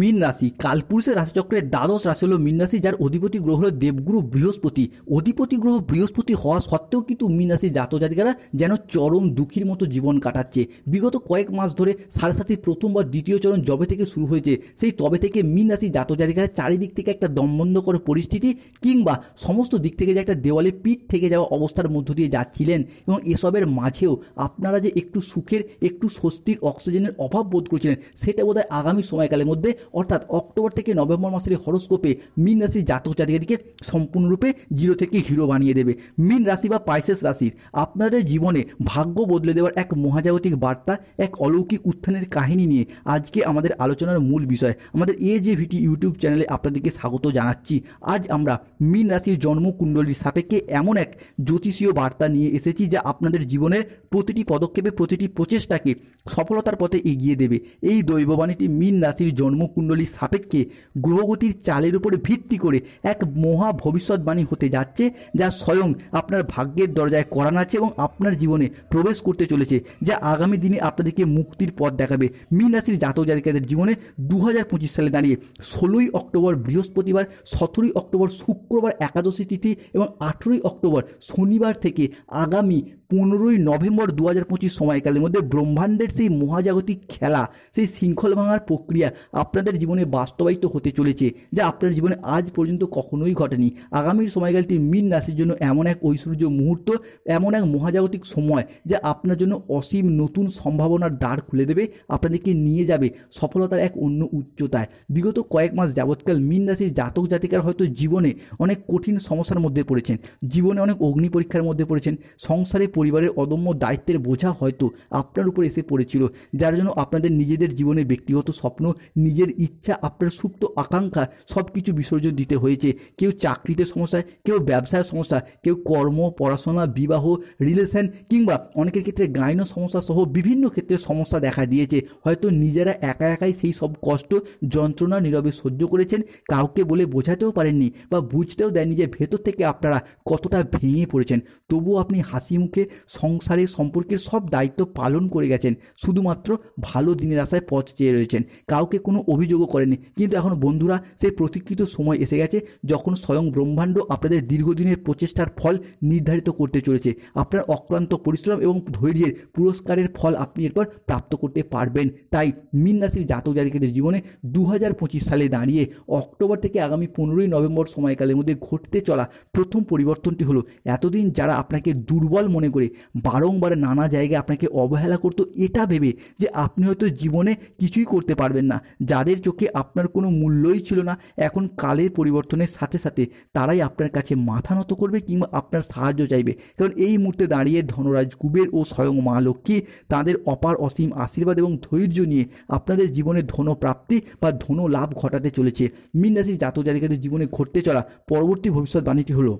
মীন রাশি কালপুরুষের রাশিচক্রের দ্বাদশ রাশি হলো মীন রাশি, যার অধিপতি গ্রহ হলো দেবগুরু বৃহস্পতি। অধিপতি গ্রহ বৃহস্পতি হওয়া সত্ত্বেও কিন্তু মীন রাশির জাতক জাতিকারা যেন চরম দুঃখীর মতো জীবন কাটাচ্ছে। বিগত কয়েক মাস ধরে সাড়ে সাতির প্রথম বা দ্বিতীয় চরণ যবে থেকে শুরু হয়েছে, সেই তবে থেকে মীন রাশির জাতক জাতিকারা চারিদিক থেকে একটা দমবন্ধকর পরিস্থিতি কিংবা সমস্ত দিক থেকে যে একটা দেওয়ালে পিঠ থেকে যাওয়া অবস্থার মধ্য দিয়ে যাচ্ছিলেন, এবং এসবের মাঝেও আপনারা যে একটু সুখের, একটু স্বস্তির, অক্সিজেনের অভাব বোধ করছিলেন, সেটা বোধহয় আগামী সময়কালের মধ্যে অর্থাৎ অক্টোবর থেকে নভেম্বর মাসের হরোস্কোপে মীন রাশির জাতক জাতিকাদেরকে সম্পূর্ণরূপে জিরো থেকে হিরো বানিয়ে দেবে। মীন রাশি বা পাইসেস রাশির আপনাদের জীবনে ভাগ্য বদলে দেওয়ার এক মহাজাগতিক বার্তা, এক অলৌকিক উত্থানের কাহিনী নিয়ে আজকে আমাদের আলোচনার মূল বিষয়। আমাদের AJVT ইউটিউব চ্যানেলে আপনাদেরকে স্বাগত জানাচ্ছি। আজ আমরা মীন রাশির জন্মকুণ্ডলীর সাপেক্ষে এমন এক জ্যোতিষীয় বার্তা নিয়ে এসেছি যা আপনাদের জীবনের প্রতিটি পদক্ষেপে, প্রতিটি প্রচেষ্টাকে সফলতার পথে এগিয়ে দেবে। এই দৈববাণীটি মীন রাশির জন্মকুণ্ডলীর সাপেক্ষে গ্রহগতির চালের উপরে ভিত্তি করে এক মহা ভবিষ্যৎবাণী হতে যাচ্ছে, যা স্বয়ং আপনার ভাগ্যের দরজায় করা নাড়ছে এবং আপনার জীবনে প্রবেশ করতে চলেছে, যা আগামী দিনে আপনাদেরকে মুক্তির পথ দেখাবে। মীন রাশির জাতক জাতিকাদের জীবনে 2025 সালে দাঁড়িয়ে 16ই অক্টোবর বৃহস্পতিবার, 17ই অক্টোবর শুক্রবার একাদশী তিথি এবং 18ই অক্টোবর শনিবার থেকে আগামী 15ই নভেম্বর 2025 সময়কালের মধ্যে ব্রহ্মাণ্ডের সেই মহাজাগতিক খেলা, সেই শৃঙ্খল ভাঙার প্রক্রিয়া আপনাদের জীবনে বাস্তবায়িত হতে চলেছে, যা আপনার জীবনে আজ পর্যন্ত কখনোই ঘটেনি। আগামীর সময়কালটি মীন রাশির জন্য এমন এক ঐশ্বর্য মুহূর্ত, এমন এক মহাজাগতিক সময়, যা আপনার জন্য অসীম নতুন সম্ভাবনার দ্বার খুলে দেবে, আপনাদেরকে নিয়ে যাবে সফলতার এক অন্য উচ্চতায়। বিগত কয়েক মাস যাবৎকাল মীন রাশির জাতক জাতিকার হয়তো জীবনে অনেক কঠিন সমস্যার মধ্যে পড়েছেন, জীবনে অনেক অগ্নি পরীক্ষার মধ্যে পড়েছেন, সংসারে পরিবারের অদম্য দায়িত্বের বোঝা হয়তো আপনার উপর এসে পড়েছিল, যার জন্য আপনাদের নিজেদের জীবনে ব্যক্তিগত স্বপ্ন, নিজের ইচ্ছা, আপনার সুপ্ত আকাঙ্ক্ষা সব কিছু বিসর্জন দিতে হয়েছে। কেউ চাকরিতে সমস্যা, কেউ ব্যবসায় সমস্যা, কেউ কর্ম, পড়াশোনা, বিবাহ, রিলেশন কিংবা অনেকের ক্ষেত্রে গাইন সমস্যা সহ বিভিন্ন ক্ষেত্রে সমস্যা দেখা দিয়েছে। হয়তো নিজেরা একা একাই সেই সব কষ্ট, যন্ত্রণা নীরবে সহ্য করেছেন, কাউকে বলে বোঝাতেও পারেননি বা বুঝতেও দেননি যে ভেতর থেকে আপনারা কতটা ভেঙে পড়েছেন। তবুও আপনি হাসি মুখে সংসারের সম্পর্কের সব দায়িত্ব পালন করে গেছেন, শুধুমাত্র ভালো দিনের আশায় পথ চেয়ে রয়েছেন, কাউকে কোনো অভিযোগও করেননি। কিন্তু এখন বন্ধুরা, সেই প্রতীক্ষিত সময় এসে গেছে যখন স্বয়ং ব্রহ্মাণ্ড আপনাদের দীর্ঘদিনের প্রচেষ্টার ফল নির্ধারিত করতে চলেছে। আপনার অক্লান্ত পরিশ্রম এবং ধৈর্যের পুরস্কারের ফল আপনি এরপর প্রাপ্ত করতে পারবেন। তাই মীন রাশির জাতক জাতিকাদের জীবনে 2025 সালে দাঁড়িয়ে অক্টোবর থেকে আগামী 15ই নভেম্বর সময়কালের মধ্যে ঘটতে চলা প্রথম পরিবর্তনটি হলো, এতদিন যারা আপনাকে দুর্বল মনে করে বারংবার নানা জায়গায় আপনাকে অবহেলা করতো, এটা ভেবে যে আপনি হয়তো জীবনে কিছুই করতে পারবেন না, যাদের চোখে আপনার কোনো মূল্যই ছিল না, এখন কালের পরিবর্তনের সাথে সাথে তারাই আপনার কাছে মাথা নত করবে কিংবা আপনার সাহায্য চাইবে। কারণ এই মুহূর্তে দাঁড়িয়ে ধনরাজ কুবের ও স্বয়ং মা লক্ষ্মী তাদের অপার অসীম আশীর্বাদ এবং ধৈর্য নিয়ে আপনাদের জীবনে ধনপ্রাপ্তি বা ধন লাভ ঘটাতে চলেছে। মীন রাশির জাতক জাতিকাদের জীবনে ঘটতে চলা পরবর্তী ভবিষ্যৎবাণীটি হলো,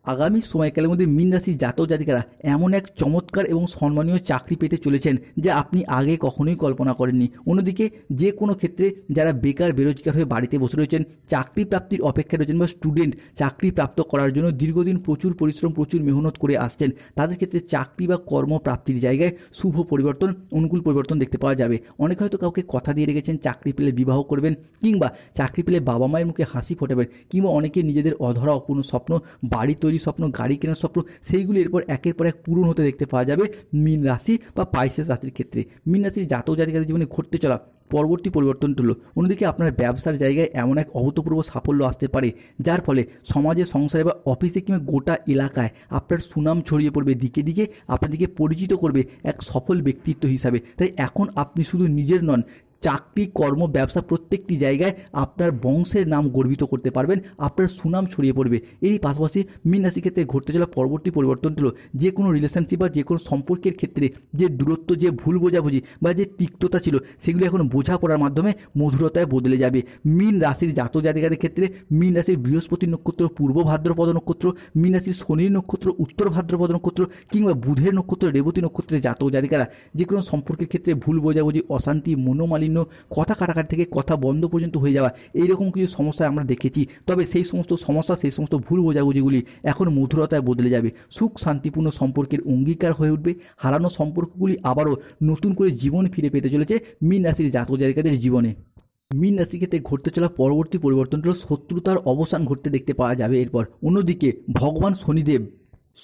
আগামী সময়কালের মধ্যে মীন রাশির জাতক জাতিকারা এমন এক চমৎকার এবং সম্মানীয় চাকরি পেতে চলেছেন যা আপনি আগে কখনোই কল্পনা করেননি। অন্যদিকে যে কোনো ক্ষেত্রে যারা বেকার বেরোজগার হয়ে বাড়িতে বসে রয়েছেন, চাকরি প্রাপ্তির অপেক্ষায় রয়েছেন বা স্টুডেন্ট চাকরি প্রাপ্ত করার জন্য দীর্ঘদিন প্রচুর পরিশ্রম, প্রচুর মেহনত করে আসছেন, তাদের ক্ষেত্রে চাকরি বা কর্মপ্রাপ্তির জায়গায় শুভ পরিবর্তন, অনুকূল পরিবর্তন দেখতে পাওয়া যাবে। অনেকে হয়তো কাউকে কথা দিয়ে রেখেছেন চাকরি পেলে বিবাহ করবেন কিংবা চাকরি পেলে বাবা মায়ের মুখে হাসি ফোটাবেন, কিংবা অনেকে নিজেদের অধরা অপূর্ণ স্বপ্ন, বাড়ি তৈরি স্বপ্ন, গাড়ি কেনার স্বপ্ন, সেইগুলি এরপর একের পর এক পূরণ হতে দেখতে পাওয়া যাবে মীন রাশি বা পাইসেস রাশির ক্ষেত্রে। মীন রাশির জাতক জাতিকাদের জীবনে ঘটতে চলা পরবর্তী পরিবর্তনটি হলো, অন্যদিকে আপনার ব্যবসার জায়গায় এমন এক অভূতপূর্ব সাফল্য আসতে পারে যার ফলে সমাজে, সংসারে বা অফিসে কিংবা গোটা এলাকায় আপনার সুনাম ছড়িয়ে পড়বে, দিকে দিকে আপনাদেরকে পরিচিত করবে এক সফল ব্যক্তিত্ব হিসাবে। তাই এখন আপনি শুধু নিজের নন, চাকরি, কর্ম, ব্যবসা প্রত্যেকটি জায়গায় আপনার বংশের নাম গর্বিত করতে পারবেন, আপনার সুনাম ছড়িয়ে পড়বে। এরই পাশাপাশি মীন রাশির ক্ষেত্রে ঘটতে চলা পরবর্তী পরিবর্তনটি হলো, যে কোনো রিলেশনশিপ বা যে কোনো সম্পর্কের ক্ষেত্রে যে দূরত্ব, যে ভুল বোঝাবুঝি বা যে তিক্ততা ছিল, সেগুলো এখন বোঝাপড়ার মাধ্যমে মধুরতায় বদলে যাবে। মীন রাশির জাতক জাতিকাদের ক্ষেত্রে মীন রাশির বৃহস্পতির নক্ষত্র পূর্ব ভাদ্রপদ নক্ষত্র, মীন রাশির শনির নক্ষত্র উত্তর ভাদ্রপদ নক্ষত্র কিংবা বুধের নক্ষত্র রেবতী নক্ষত্রের জাতক জাতিকারা যে কোনো সম্পর্কের ক্ষেত্রে ভুল বোঝাবুঝি, অশান্তি, মনোমালিন্য, কথা কাটাকাটি থেকে কথা বন্ধ পর্যন্ত হয়ে যাওয়া, এইরকম কিছু সমস্যা আমরা দেখেছি। তবে সেই সমস্ত সমস্যা, সেই সমস্ত ভুল বোঝাবুঝিগুলি এখন মধুরতায় বদলে যাবে, সুখ শান্তিপূর্ণ সম্পর্কের অঙ্গীকার হয়ে উঠবে। হারানো সম্পর্কগুলি আবারও নতুন করে জীবন ফিরে পেতে চলেছে মীন রাশির জাতক জাতিকাদের জীবনে। মীন রাশির ক্ষেত্রে ঘটতে চলা পরবর্তী পরিবর্তনটা হলো শত্রুতার অবসান ঘটতে দেখতে পাওয়া যাবে এরপর। অন্যদিকে ভগবান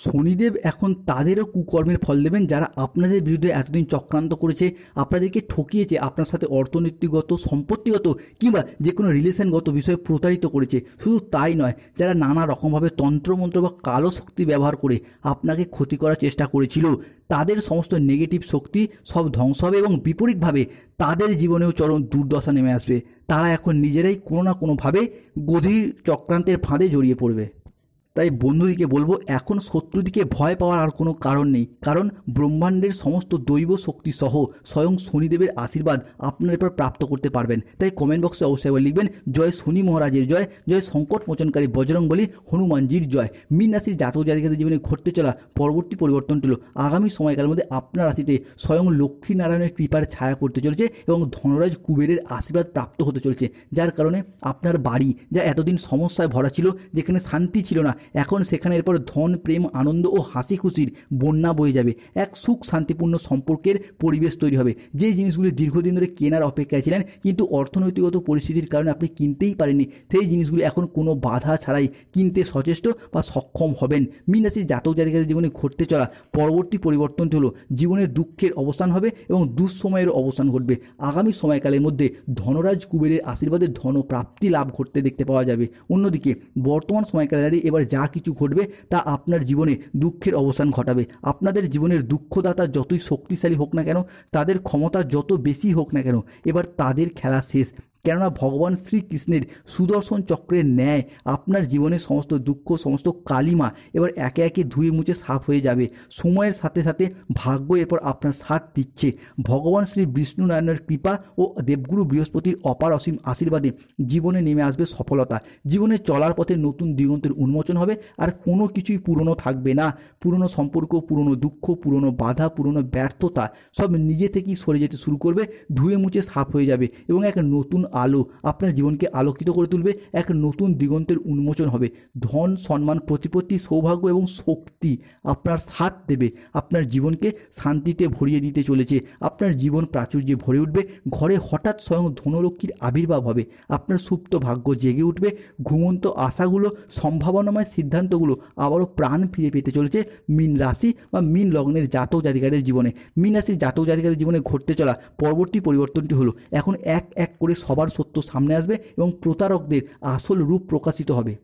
শনিদেব এখন তাদেরও কুকর্মের ফল দেবেন যারা আপনাদের বিরুদ্ধে এতদিন চক্রান্ত করেছে, আপনাদেরকে ঠকিয়েছে, আপনার সাথে অর্থনৈতিকগত, সম্পত্তিগত কিংবা যে কোনো রিলেশনগত বিষয়ে প্রতারিত করেছে। শুধু তাই নয়, যারা নানা রকমভাবে তন্ত্রমন্ত্র বা কালো শক্তি ব্যবহার করে আপনাকে ক্ষতি করার চেষ্টা করেছিল, তাদের সমস্ত নেগেটিভ শক্তি সব ধ্বংস হবে এবং বিপরীতভাবে তাদের জীবনেও চরম দুর্দশা নেমে আসবে। তারা এখন নিজেরাই কোনো না কোনোভাবে গভীর চক্রান্তের ফাঁদে জড়িয়ে পড়বে। তাই বন্ধুদিকে বলবো, এখন শত্রুদিকে ভয় পাওয়ার আর কোনো কারণ নেই, কারণ ব্রহ্মাণ্ডের সমস্ত দৈব শক্তি সহ স্বয়ং শনিদেবের আশীর্বাদ আপনার এরপর প্রাপ্ত করতে পারবেন। তাই কমেন্ট বক্সে অবশ্যই লিখবেন জয় শনি মহারাজের জয়, জয় সংকট মোচনকারী বজরংবলী হনুমানজির জয়। মীন রাশির জাতক জাতিকাদের জীবনে ঘটতে চলা পরবর্তী পরিবর্তনটি হলো আগামী সময়কালের মধ্যে আপনার রাশিতে স্বয়ং লক্ষ্মীনারায়ণের কৃপার ছায়া পড়তে চলেছে এবং ধনরাজ কুবেরের আশীর্বাদ প্রাপ্ত হতে চলেছে, যার কারণে আপনার বাড়ি যা এতদিন সমস্যায় ভরা ছিল, যেখানে শান্তি ছিল না, এখন সেখানে এরপর ধন, প্রেম, আনন্দ ও হাসি খুশির বন্যা বয়ে যাবে। এক সুখ শান্তিপূর্ণ সম্পর্কের পরিবেশ তৈরি হবে। যে জিনিসগুলি দীর্ঘদিন ধরে কেনার অপেক্ষায় ছিলেন কিন্তু অর্থনৈতিকগত পরিস্থিতির কারণে আপনি কিনতেই পারেননি, সেই জিনিসগুলি এখন কোনো বাধা ছাড়াই কিনতে সচেষ্ট বা সক্ষম হবেন। মীন রাশির জাতক জাতিকাদের জীবনে ঘটতে চলা পরবর্তী পরিবর্তনটি হলো জীবনের দুঃখের অবসান হবে এবং দুঃসময়ের অবসান ঘটবে। আগামী সময়কালের মধ্যে ধনরাজ কুবেরের আশীর্বাদে ধনপ্রাপ্তি লাভ ঘটতে দেখতে পাওয়া যাবে। অন্যদিকে বর্তমান সময়কালে দাঁড়িয়ে এবার যা কিছু ঘটবে তা আপনার জীবনে দুঃখের অবসান ঘটাবে। আপনাদের জীবনের দুঃখদাতা যতই শক্তিশালী হোক না কেন, তাদের ক্ষমতা যত বেশি হোক না কেন, এবার তাদের খেলা শেষ। কেননা ভগবান শ্রীকৃষ্ণের সুদর্শন চক্রের ন্যায় আপনার জীবনের সমস্ত দুঃখ, সমস্ত কালিমা এবার একে একে ধুয়ে মুছে সাফ হয়ে যাবে। সময়ের সাথে সাথে ভাগ্য এরপর আপনার সাথ দিচ্ছে। ভগবান শ্রী বিষ্ণু নারায়ণের কৃপা ও দেবগুরু বৃহস্পতির অপার অসীম আশীর্বাদে জীবনে নেমে আসবে সফলতা। জীবনে চলার পথে নতুন দিগন্তের উন্মোচন হবে, আর কোনো কিছুই পুরনো থাকবে না। পুরনো সম্পর্ক, পুরনো দুঃখ, পুরনো বাধা, পুরনো ব্যর্থতা সব নিজে থেকেই সরে যেতে শুরু করবে, ধুয়ে মুছে সাফ হয়ে যাবে এবং এক নতুন আলো আপনার জীবনকে আলোকিত করে তুলবে। এক নতুন দিগন্তের উন্মোচন হবে। ধন, সম্মান, প্রতিপত্তি, সৌভাগ্য এবং শক্তি আপনার সাথ দেবে। আপনার জীবনকে শান্তিতে ভরিয়ে দিতে চলেছে। আপনার জীবন প্রাচুর্যে ভরে উঠবে। ঘরে হঠাৎ স্বয়ং ধনলক্ষ্মীর আবির্ভাব হবে। আপনার সুপ্ত ভাগ্য জেগে উঠবে। ঘুমন্ত আশাগুলো, সম্ভাবনাময় সিদ্ধান্তগুলো আবারও প্রাণ ফিরে পেতে চলেছে মীন রাশি বা মীন লগ্নের জাতক জাতিকাদের জীবনে। মীন রাশির জাতক জাতিকাদের জীবনে ঘটতে চলা পরবর্তী পরিবর্তনটি হলো এখন এক এক করে সবার সত্য সামনে আসবে এবং প্রতারকদের আসল রূপ প্রকাশিত হবে।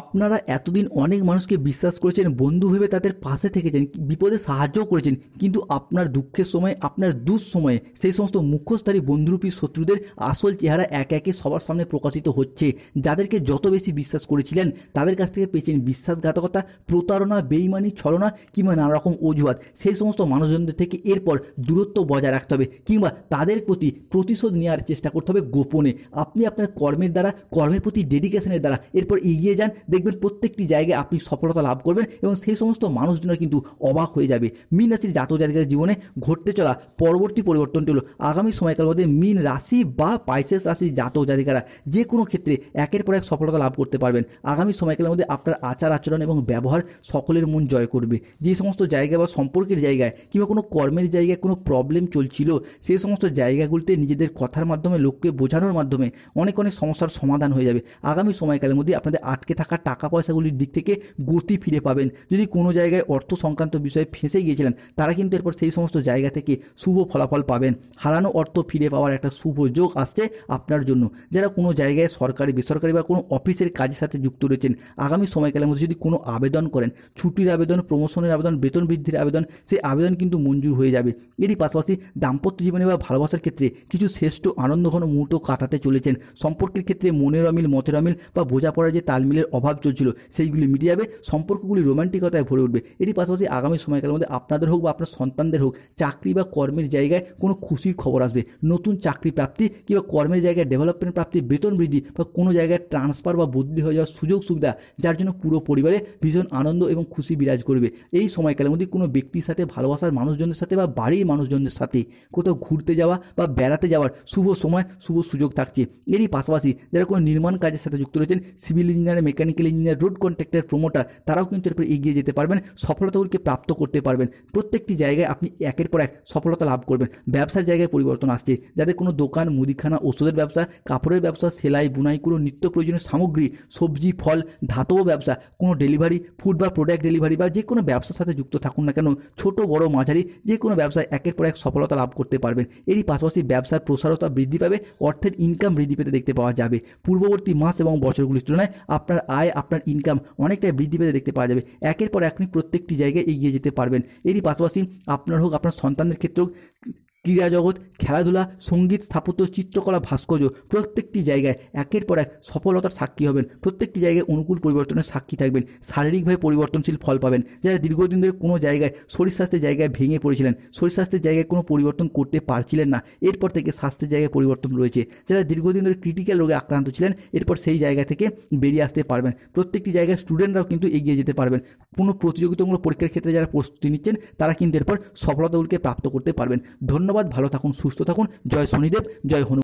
আপনারা এতদিন অনেক মানুষকে বিশ্বাস করেছেন, বন্ধু ভেবে তাদের পাশে থেকেছেন, বিপদে সাহায্যও করেছেন, কিন্তু আপনার দুঃখের সময়, আপনার দুঃসময়ে সেই সমস্ত মুখোশধারী বন্ধুরূপী শত্রুদের আসল চেহারা একে একে সবার সামনে প্রকাশিত হচ্ছে। যাদেরকে যত বেশি বিশ্বাস করেছিলেন তাদের কাছ থেকে পেয়েছেন বিশ্বাসঘাতকতা, প্রতারণা, বেইমানি, ছলনা কিংবা নানা রকম অজুহাত। সেই সমস্ত মানুষজনদের থেকে এরপর দূরত্ব বজায় রাখতে হবে কিংবা তাদের প্রতি প্রতিশোধ নেওয়ার চেষ্টা করতে হবে গোপনে। আপনি আপনার কর্মের দ্বারা, কর্মের প্রতি ডেডিকেশনের দ্বারা এরপর এগিয়ে যান, দেখবেন প্রত্যেকটি জায়গায় আপনি সফলতা লাভ করবেন এবং সেই সমস্ত মানুষজনরা কিন্তু অবাক হয়ে যাবে। মীন রাশির জাতক জাতিকাদের জীবনে ঘটতে চলা পরবর্তী পরিবর্তনটি হলো আগামী সময়কালের মধ্যে মীন রাশি বা পাইসেস রাশির জাতক জাতিকারা যে কোনো ক্ষেত্রে একের পর এক সফলতা লাভ করতে পারবেন। আগামী সময়কালের মধ্যে আপনার আচার আচরণ এবং ব্যবহার সকলের মন জয় করবে। যে সমস্ত জায়গায় বা সম্পর্কের জায়গায় কিংবা কোনো কর্মের জায়গায় কোনো প্রবলেম চলছিল, সেই সমস্ত জায়গাগুলিতে নিজেদের কথার মাধ্যমে, লোককে বোঝানোর মাধ্যমে অনেক অনেক সমস্যার সমাধান হয়ে যাবে। আগামী সময়কালের মধ্যে আপনাদের আটকে থাকা টাকা পয়সাগুলির দিক থেকে গতি ফিরে পাবেন। যদি কোনো জায়গায় অর্থ সংক্রান্ত বিষয়ে ফেঁসে গিয়েছিলেন, তারা কিন্তু এরপর সেই সমস্ত জায়গা থেকে শুভ ফলাফল পাবেন। হারানো অর্থ ফিরে পাওয়ার একটা শুভ যোগ আসছে আপনার জন্য। যারা কোনো জায়গায় সরকারি, বেসরকারি বা কোনো অফিসের কাজের সাথে যুক্ত রয়েছেন, আগামী সময়কালের মধ্যে যদি কোনো আবেদন করেন, ছুটির আবেদন, প্রমোশনের আবেদন, বেতন বৃদ্ধির আবেদন, সেই আবেদন কিন্তু মঞ্জুর হয়ে যাবে। এরই পাশাপাশি দাম্পত্য জীবনে বা ভালোবাসার ক্ষেত্রে কিছু শ্রেষ্ঠ আনন্দঘন মুহূর্ত কাটাতে চলেছেন। সম্পর্কের ক্ষেত্রে মনের অমিল, মতের অমিল বা বোঝাপড়ার যে তালমিলের অভাব চলছিল, সেইগুলি মিটে যাবে। সম্পর্কগুলি রোমান্টিকতায় ভরে উঠবে। এরই পাশাপাশি আগামী সময়কালের মধ্যে আপনাদের হোক বা আপনার সন্তানদের হোক, চাকরি বা কর্মের জায়গায় কোনো খুশির খবর আসবে। নতুন চাকরি প্রাপ্তি কিংবা কর্মের জায়গায় ডেভেলপমেন্ট প্রাপ্তি, বেতন বৃদ্ধি বা কোনো জায়গায় ট্রান্সফার বা বদলি হয়ে যাওয়ার সুযোগ সুবিধা, যার জন্য পুরো পরিবারে ভীষণ আনন্দ এবং খুশি বিরাজ করবে। এই সময়কালের মধ্যে কোনো ব্যক্তির সাথে, ভালোবাসার মানুষজনের সাথে বা বাড়ির মানুষজনদের সাথে কোথাও ঘুরতে যাওয়া বা বেড়াতে যাওয়ার শুভ সময়, শুভ সুযোগ থাকছে। এরই পাশাপাশি যারা কোনো নির্মাণ কাজের সাথে যুক্ত রয়েছেন, civil engineer, mechanic mechanical engineer, road contractor, promoter, তারাও কিন্তু এরপর এগিয়ে যেতে পারবেন, সফলতাগুলিকে প্রাপ্ত করতে পারবেন। প্রত্যেকটি জায়গায় আপনি একের পর এক সফলতা লাভ করবেন। ব্যবসার জায়গায় পরিবর্তন আসছে, যাদের কোনো দোকান, মুদিখানা, ওষুধের ব্যবসা, কাপড়ের ব্যবসা, সেলাই, বুনাই, কোনো নিত্য প্রয়োজনীয় সামগ্রী, সবজি, ফল, ধাতব ব্যবসা, কোনো ডেলিভারি, ফুড বা প্রোডাক্ট ডেলিভারি বা যে কোনো ব্যবসার সাথে যুক্ত থাকুন না কেন, ছোট বড় মাঝারি যে কোনো ব্যবসায় একের পর এক সফলতা লাভ করতে পারবেন। এরই পাশাপাশি ব্যবসার প্রসারতা বৃদ্ধি পাবে, অর্থের ইনকাম বৃদ্ধি পেতে দেখতে পাওয়া যাবে। পূর্ববর্তী মাস এবং বছরগুলির তুলনায় আপনার আয়, আপনার ইনকাম অনেকটাই বৃদ্ধি পেতে দেখতে পাওয়া যাবে। একের পর আপনি প্রত্যেকটি জায়গায় এগিয়ে যেতে পারবেন। এরই পাশাপাশি আপনার হোক, আপনার সন্তানদের ক্ষেত্রেও ক্রীড়া জগৎ, খেলাধুলা, সঙ্গীত, স্থাপত্য, চিত্রকলা, ভাস্কর্য প্রত্যেকটি জায়গায় একের পর এক সফলতার সাক্ষী হবেন। প্রত্যেকটি জায়গায় অনুকূল পরিবর্তনের সাক্ষী থাকবেন। শারীরিকভাবে পরিবর্তনশীল ফল পাবেন। যারা দীর্ঘদিন ধরে কোনো জায়গায় শরীর স্বাস্থ্যের জায়গায় ভেঙে পড়েছিলেন, শরীর স্বাস্থ্যের জায়গায় কোনো পরিবর্তন করতে পারছিলেন না, এরপর থেকে স্বাস্থ্যের জায়গায় পরিবর্তন রয়েছে। যারা দীর্ঘদিন ধরে ক্রিটিক্যাল রোগে আক্রান্ত ছিলেন, এরপর সেই জায়গা থেকে বেরিয়ে আসতে পারবেন। প্রত্যেকটি জায়গায় স্টুডেন্টরাও কিন্তু এগিয়ে যেতে পারবেন। কোনো প্রতিযোগিতামূলক পরীক্ষার ক্ষেত্রে যারা প্রস্তুতি নিচ্ছেন, তারা কিন্তু এরপর সফলতাগুলিকে প্রাপ্ত করতে পারবেন। ধন্যবাদ, ভালো থাকুন, সুস্থ থাকুন। জয় শনিদেব, জয় হনুমান।